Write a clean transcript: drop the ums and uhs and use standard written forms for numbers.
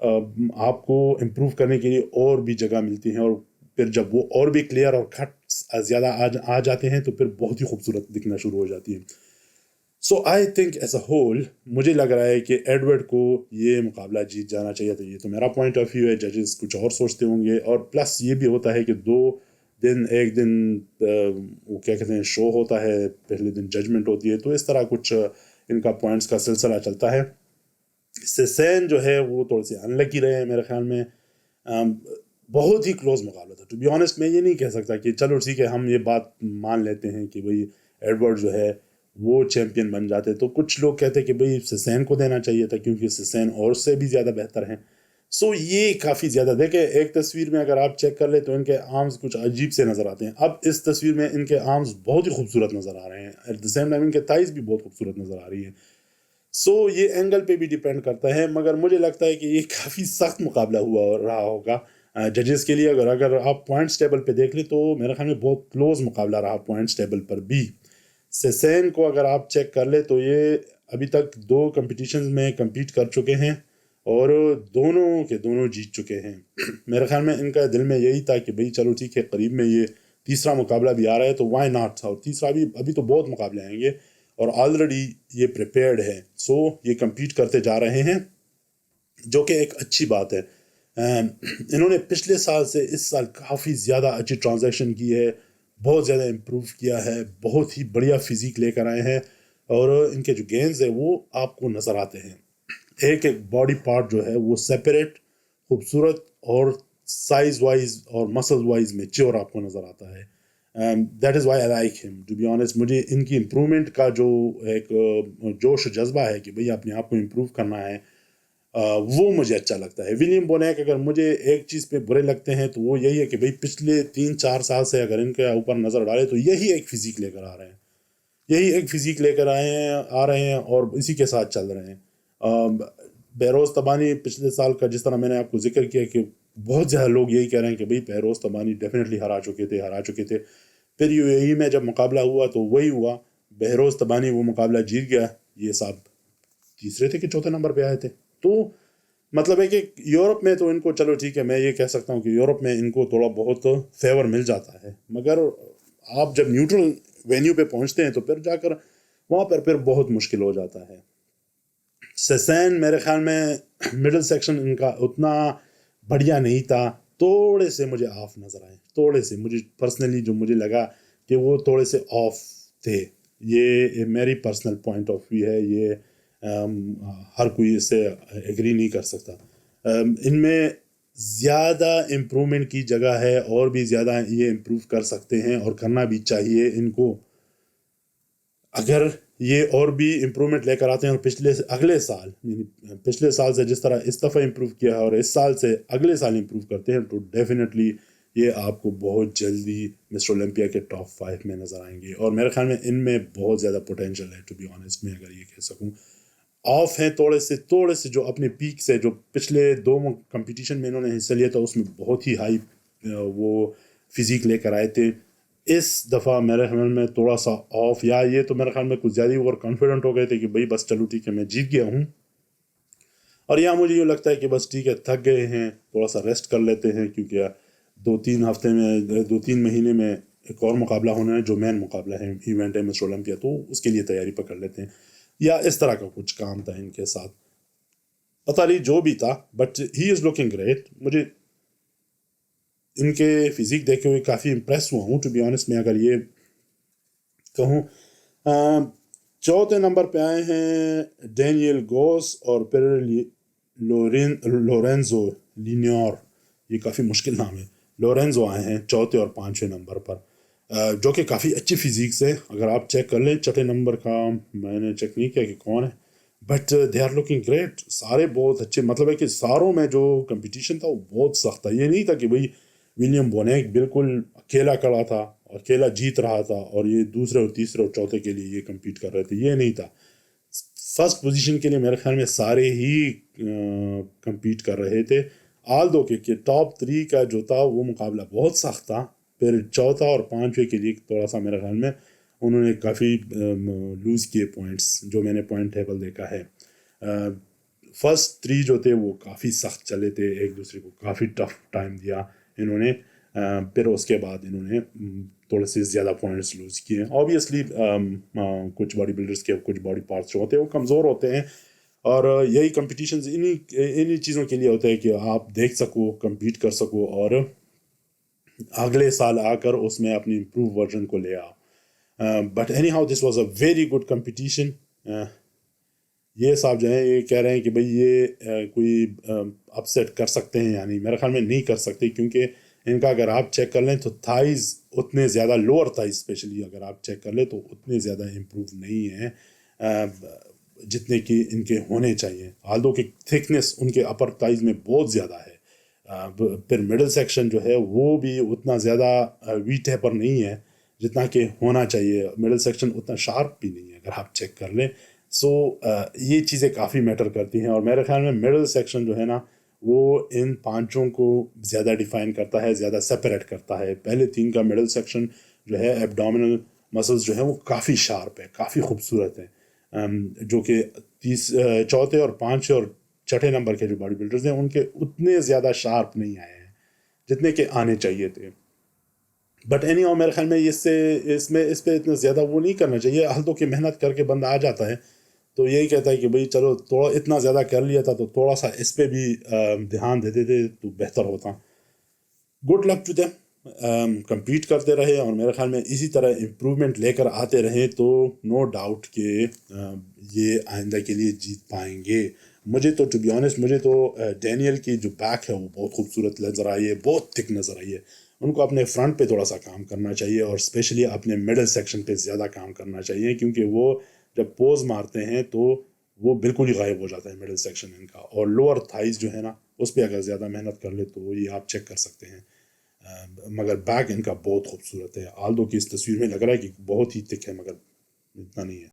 آپ کو امپروو کرنے کے لیے اور بھی جگہ ملتی ہیں، اور پھر جب وہ اور بھی کلیئر اور کھٹ زیادہ آ جاتے ہیں تو پھر بہت ہی خوبصورت دکھنا شروع ہو جاتی ہیں. So I think as a whole مجھے لگ رہا ہے کہ ایڈورڈ کو یہ مقابلہ جیت جانا چاہیے. تو یہ تو میرا پوائنٹ آف ویو ہے، ججز کچھ اور سوچتے ہوں گے. اور پلس یہ بھی ہوتا ہے کہ ایک دن وہ کیا کہتے ہیں شو ہوتا ہے، پہلے دن ججمنٹ ہوتی ہے، تو اس طرح کچھ ان کا پوائنٹس کا سلسلہ چلتا ہے. سیسین جو ہے وہ تھوڑے سے ان لکی رہے ہیں میرے خیال میں. بہت ہی کلوز مقابلہ تھا. ٹو بی آنیسٹ میں یہ نہیں کہہ سکتا کہ چلو ٹھیک ہے ہم یہ بات مان لیتے ہیں کہ بھئی ایڈورڈ جو ہے وہ چیمپئن بن جاتے، تو کچھ لوگ کہتے کہ بھئی سیسین کو دینا چاہیے تھا کیونکہ سیسین اور سے بھی زیادہ بہتر ہیں. سو یہ کافی زیادہ دیکھیں، ایک تصویر میں اگر آپ چیک کر لیں تو ان کے آرمز کچھ عجیب سے نظر آتے ہیں. اب اس تصویر میں ان کے آرمز بہت ہی خوبصورت نظر آ رہے ہیں، ایٹ دا سیم ٹائم ان کے تھائز بھی بہت خوبصورت نظر آ رہی ہیں. سو یہ اینگل پہ بھی ڈیپینڈ کرتا ہے، مگر مجھے لگتا ہے کہ یہ کافی سخت مقابلہ ہوا رہا ہوگا ججز کے لیے. اگر آپ پوائنٹس ٹیبل پہ دیکھ لیں تو میرے خیال میں بہت کلوز مقابلہ رہا پوائنٹس ٹیبل پر بھی. سیسین کو اگر آپ چیک کر لیں تو یہ ابھی تک 2 کمپٹیشنز میں کمپیٹ کر چکے ہیں اور دونوں کے دونوں جیت چکے ہیں. میرے خیال میں ان کا دل میں یہی تھا کہ بھئی چلو ٹھیک ہے قریب میں یہ تیسرا مقابلہ بھی آ رہا ہے تو وائی ناٹ تھا، اور تیسرا بھی ابھی تو بہت مقابلے آئیں گے اور آلریڈی یہ پریپیئرڈ ہے. سو یہ کمپیٹ کرتے جا رہے ہیں جو کہ ایک اچھی بات ہے. انہوں نے پچھلے سال سے اس سال کافی زیادہ اچھی ٹرانزیکشن کی ہے، بہت زیادہ امپروو کیا ہے، بہت ہی بڑھیا فزیک لے کر آئے ہیں، اور ان کے جو گینز ہیں وہ آپ کو نظر آتے ہیں. ایک باڈی پارٹ جو ہے وہ سیپریٹ، خوبصورت اور سائز وائز اور مسل وائز میچور آپ کو نظر آتا ہے. That is why I like ہم. ٹو بی آنیسٹ مجھے ان کی امپرومنٹ کا جو ایک جوش و جذبہ ہے کہ بھئی اپنے آپ کو امپروو کرنا ہے، وہ مجھے اچھا لگتا ہے. ولیم بونیک اگر مجھے ایک چیز پہ برے لگتے ہیں تو وہ یہی ہے کہ بھئی پچھلے 3-4 سال سے اگر ان کے اوپر نظر ڈالے تو یہی ایک فزیک لے کر آ رہے ہیں، یہی ایک فزیک لے کر آ رہے ہیں اور اسی کے ساتھ چل رہے ہیں. بہروز تبانی پچھلے سال کا جس طرح میں نے آپ کو ذکر کیا کہ بہت زیادہ لوگ یہی کہہ رہے ہیں کہ بھئی بہروز تبانی ڈیفینیٹلی ہرا چکے تھے. پھر یو میں جب مقابلہ ہوا تو وہی ہوا، بہروز تبانی وہ مقابلہ جیت گیا. یہ صاحب تیسرے تھے کہ چوتھے نمبر پہ آئے تھے. تو مطلب ہے کہ یورپ میں تو ان کو چلو ٹھیک ہے میں یہ کہہ سکتا ہوں کہ یورپ میں ان کو تھوڑا بہت فیور مل جاتا ہے، مگر آپ جب نیوٹرل وینیو پہ پہنچتے ہیں تو پھر جا کر وہاں پر پھر بہت مشکل ہو جاتا ہے. سیسین میرے خیال میں مڈل سیکشن ان کا اتنا بڑھیا نہیں تھا، تھوڑے سے مجھے آف نظر آئے، تھوڑے سے مجھے پرسنلی جو مجھے لگا کہ وہ تھوڑے سے آف تھے. یہ میری پرسنل پوائنٹ آف ویو ہے، یہ ہر کوئی اس سے ایگری نہیں کر سکتا. ان میں زیادہ امپرومنٹ کی جگہ ہے، اور بھی زیادہ یہ امپروو کر سکتے ہیں اور کرنا بھی چاہیے ان کو. اگر یہ اور بھی امپرومنٹ لے کر آتے ہیں اور اگلے سال یعنی پچھلے سال سے جس طرح اس دفعہ امپروو کیا ہے اور اس سال سے اگلے سال امپروو کرتے ہیں تو ڈیفینیٹلی یہ آپ کو بہت جلدی مسٹر اولمپیا کے ٹاپ 5 میں نظر آئیں گے. اور میرے خیال میں ان میں بہت زیادہ پوٹینشیل ہے. ٹو بی آنیسٹ میں اگر یہ کہہ سکوں آف ہیں تھوڑے سے جو اپنے پیک سے جو پچھلے 2 کمپٹیشن میں انہوں نے حصہ لیا تھا اس میں بہت ہی ہائی وہ فزیک لے کر آئے تھے. اس دفعہ میرے خیال میں تھوڑا سا آف، یا یہ تو میرے خیال میں کچھ زیادہ اوور کانفیڈنٹ ہو گئے تھے کہ بھئی بس چلو ٹھیک ہے میں جیت گیا ہوں. اور یہاں مجھے یہ لگتا ہے کہ بس ٹھیک ہے تھک گئے ہیں، تھوڑا سا ریسٹ کر لیتے ہیں، کیونکہ 2-3 مہینے میں ایک اور مقابلہ ہونا ہے جو مین مقابلہ ہے، ایونٹ ہے مسٹر اولمپیا، تو اس کے لیے تیاری پکڑ لیتے ہیں. یا اس طرح کا کچھ کام تھا ان کے ساتھ، پتہ نہیں جو بھی تھا، but he is looking great. مجھے ان کے فزیک دیکھے ہوئے کافی امپریس ہوا ہوں. ٹو بی آنیسٹ میں اگر یہ کہوں چوتھے نمبر پہ آئے ہیں ڈینیل گوس اور پھر لورینزو لینیور. یہ کافی مشکل نام ہے. لورینزو آئے ہیں چوتھے اور 5ویں نمبر پر، جو کہ کافی اچھی فزیک سے. اگر آپ چیک کر لیں چھٹے نمبر کا میں نے چیک نہیں کیا کہ کون ہے، but they are looking great. سارے بہت اچھے، مطلب ہے کہ ساروں میں جو کمپٹیشن تھا وہ بہت سخت تھا. یہ نہیں تھا کہ بھئی ولیم بونیک بالکل اکیلا کھڑا تھا اور اکیلا جیت رہا تھا اور یہ دوسرے اور تیسرے اور چوتھے کے لیے یہ کمپیٹ کر رہے تھے. یہ نہیں تھا. فرسٹ پوزیشن کے لیے میرے خیال میں سارے ہی کمپیٹ کر رہے تھے. آلدو کہ ٹاپ 3 کا جو تھا وہ مقابلہ بہت سخت تھا. پھر چوتھا اور 5ویں کے لیے تھوڑا سا میرے خیال میں انہوں نے کافی لوز کیے پوائنٹس، جو میں نے پوائنٹ ٹیبل دیکھا ہے. فرسٹ 3 جو تھے وہ کافی سخت چلے تھے، ایک دوسرے کو کافی ٹف ٹائم دیا انہوں نے. پھر اس کے بعد انہوں نے تھوڑے سے زیادہ پوائنٹس لوز کیے. آبویسلی کچھ باڈی بلڈرس کے کچھ باڈی پارٹس جو ہوتے ہیں وہ کمزور ہوتے ہیں، اور یہی کمپٹیشنز انہی چیزوں کے لیے ہوتا ہے کہ آپ دیکھ سکو، کمپیٹ کر سکو، اور اگلے سال آ کر اس میں اپنی امپروو ورژن کو لے آؤ. But any how this was a very good competition. یہ صاحب جو ہیں یہ کہہ رہے ہیں کہ بھئی یہ کوئی اپسیٹ کر سکتے ہیں، یعنی میرے خیال میں نہیں کر سکتے، کیونکہ ان کا اگر آپ چیک کر لیں تو تھائز اتنے زیادہ، لوور تھائز اسپیشلی اگر آپ چیک کر لیں تو اتنے زیادہ امپروو نہیں ہیں جتنے کہ ان کے ہونے چاہیے. آلدو کہ تھکنیس ان کے اپر تھائز میں بہت زیادہ ہے. پھر مڈل سیکشن جو ہے وہ بھی اتنا زیادہ وی ٹیپر نہیں ہے جتنا کہ ہونا چاہیے. مڈل سیکشن اتنا شارپ بھی نہیں ہے اگر آپ چیک کر لیں. سو یہ چیزیں کافی میٹر کرتی ہیں، اور میرے خیال میں مڈل سیکشن جو ہے نا وہ ان پانچوں کو زیادہ ڈیفائن کرتا ہے، زیادہ سپریٹ کرتا ہے. پہلے 3 کا مڈل سیکشن جو ہے ایبڈومینل مسلز جو ہیں وہ کافی شارپ ہے، کافی خوبصورت ہیں، جو کہ چوتھے اور 5 اور 6 نمبر کے جو باڈی بلڈرز ہیں ان کے اتنے زیادہ شارپ نہیں آئے ہیں جتنے کہ آنے چاہیے تھے. بٹ اینی ہاؤ میرے خیال میں اس پہ اتنا زیادہ وہ نہیں کرنا چاہیے. ہلدو کی محنت کر کے بندہ آ جاتا ہے تو یہی کہتا ہے کہ بھئی چلو تھوڑا اتنا زیادہ کر لیا تھا تو تھوڑا سا اس پہ بھی دھیان دیتے تھے تو بہتر ہوتا. Good luck to them, compete کرتے رہے اور میرے خیال میں اسی طرح امپروومنٹ لے کر آتے رہیں تو نو ڈاؤٹ کہ یہ آئندہ کے لیے جیت پائیں گے. مجھے تو ٹو بی آنیسٹ مجھے تو ڈینیل کی جو بیک ہے وہ بہت خوبصورت نظر آئی ہے، بہت تھک نظر آئی ہے. ان کو اپنے فرنٹ پہ تھوڑا سا کام کرنا چاہیے، اور اسپیشلی اپنے مڈل سیکشن پہ زیادہ کام کرنا چاہیے، کیونکہ وہ جب پوز مارتے ہیں تو وہ بالکل ہی غائب ہو جاتا ہے مڈل سیکشن ان کا. اور لوور تھائز جو ہے نا اس پہ اگر زیادہ محنت کر لے تو یہ آپ چیک کر سکتے ہیں. مگر بیک ان کا بہت خوبصورت ہے. آلدو کی اس تصویر میں لگ رہا ہے کہ بہت ہی تھک ہے، مگر اتنا نہیں ہے.